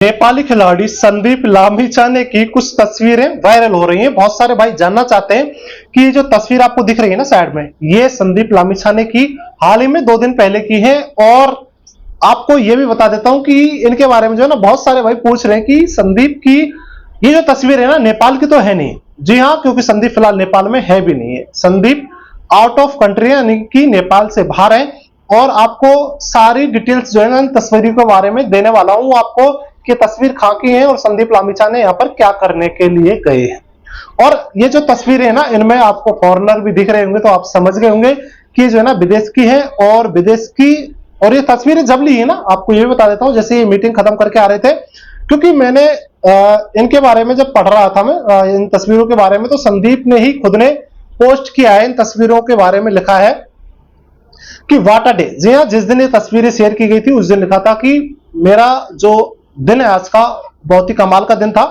नेपाली खिलाड़ी संदीप लामिछाने की कुछ तस्वीरें वायरल हो रही हैं। बहुत सारे भाई जानना चाहते हैं कि ये जो तस्वीर आपको दिख रही है ना साइड में, ये संदीप लामिछाने की हाल ही में 2 दिन पहले की है। और आपको ये भी बता देता हूं कि इनके बारे में जो है ना, बहुत सारे भाई पूछ रहे हैं कि संदीप की ये जो तस्वीर है ना, नेपाल की तो है नहीं। जी हाँ, क्योंकि संदीप फिलहाल नेपाल में है भी नहीं है। संदीप आउट ऑफ कंट्री यानी कि नेपाल से बाहर है। और आपको सारी डिटेल्स जो है ना तस्वीरों के बारे में देने वाला हूं आपको, कि तस्वीर कहां की है और संदीप लामिछाने यहाँ पर क्या करने के लिए गए हैं। और ये जो तस्वीरें है ना, इनमें आपको फॉरेनर भी दिख रहे होंगे, तो आप समझ गए होंगे कि जो है ना विदेश की है। और विदेश की, और ये तस्वीरें जब ली है ना, आपको ये भी बता देता हूं, जैसे ये मीटिंग खत्म करके आ रहे थे, क्योंकि मैंने इनके बारे में जब पढ़ रहा था मैं इन तस्वीरों के बारे में, तो संदीप ने ही खुद ने पोस्ट किया है, इन तस्वीरों के बारे में लिखा है कि व्हाट अ डे। जी हाँ, जिस दिन ये तस्वीरें शेयर की गई थी उस दिन लिखा था कि मेरा जो दिन है आज का, बहुत ही कमाल का दिन था।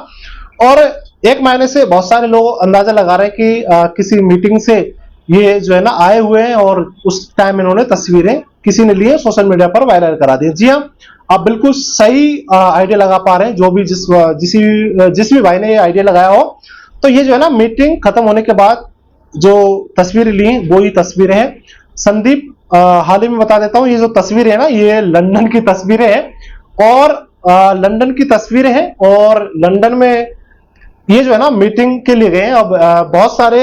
और एक महीने से बहुत सारे लोग अंदाजा लगा रहे हैं कि किसी मीटिंग से ये जो है ना आए हुए हैं, और उस टाइम इन्होंने तस्वीरें किसी ने लिए, सोशल मीडिया पर वायरल करा दी। जी हाँ, आप बिल्कुल सही आइडिया लगा पा रहे हैं। जो भी जिस भी भाई ने ये आइडिया लगाया हो, तो ये जो है ना मीटिंग खत्म होने के बाद जो तस्वीरें ली वो ही तस्वीरें हैं। संदीप हाल ही में बता देता हूं, ये जो तस्वीरें है ना, ये लंदन की तस्वीरें हैं। और लंदन की तस्वीरें हैं, और लंदन में ये जो है ना मीटिंग के लिए गए हैं। अब बहुत सारे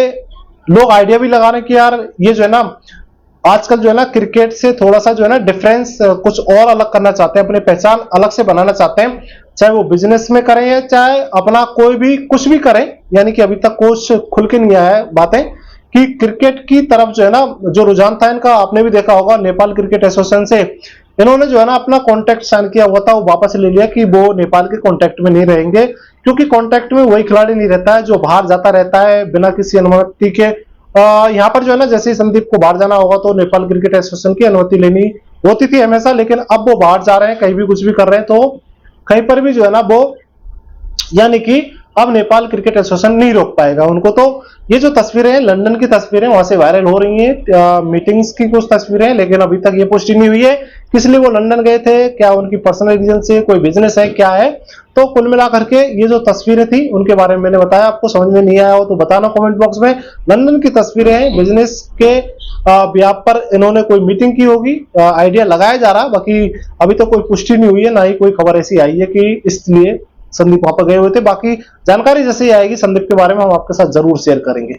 लोग आइडिया भी लगा रहे हैं कि यार ये जो है ना आजकल जो है ना क्रिकेट से थोड़ा सा जो है ना डिफरेंस कुछ और अलग करना चाहते हैं, अपनी पहचान अलग से बनाना चाहते हैं, चाहे वो बिजनेस में करें या चाहे अपना कोई भी कुछ भी करें। यानी कि अभी तक कुछ खुल के नहीं आया है बातें कि क्रिकेट की तरफ जो है ना जो रुझान था इनका, आपने भी देखा होगा नेपाल क्रिकेट एसोसिएशन से इन्होंने जो है ना अपना कॉन्ट्रैक्ट साइन किया हुआ था, वो वापस ले लिया कि वो नेपाल के कॉन्ट्रैक्ट में नहीं रहेंगे, क्योंकि कॉन्ट्रैक्ट में वही खिलाड़ी नहीं रहता है जो बाहर जाता रहता है बिना किसी अनुमति के। यहाँ पर जो है ना, जैसे ही संदीप को बाहर जाना होगा तो नेपाल क्रिकेट एसोसिएशन की अनुमति लेनी होती थी हमेशा, लेकिन अब वो बाहर जा रहे हैं, कहीं भी कुछ भी कर रहे हैं, तो कहीं पर भी जो है ना वो, यानी कि अब नेपाल क्रिकेट एसोसिएशन नहीं रोक पाएगा उनको। तो ये जो तस्वीरें हैं लंदन की तस्वीरें वहां से वायरल हो रही हैं, मीटिंग्स की कुछ तस्वीरें हैं, लेकिन अभी तक ये पुष्टि नहीं हुई है किस लिए वो लंदन गए थे, क्या उनकी पर्सनल रीजन से, कोई बिजनेस है, क्या है। तो कुल मिलाकर के ये जो तस्वीरें थी उनके बारे में मैंने बताया। आपको समझ में नहीं आया हो तो बताना कमेंट बॉक्स में। लंदन की तस्वीरें हैं, बिजनेस के व्याप पर इन्होंने कोई मीटिंग की होगी, आइडिया लगाया जा रहा, बाकी अभी तो कोई पुष्टि नहीं हुई है, ना ही कोई खबर ऐसी आई है कि इसलिए संदीप वहां पर गए हुए थे। बाकी जानकारी जैसे ही आएगी संदीप के बारे में हम आपके साथ जरूर शेयर करेंगे।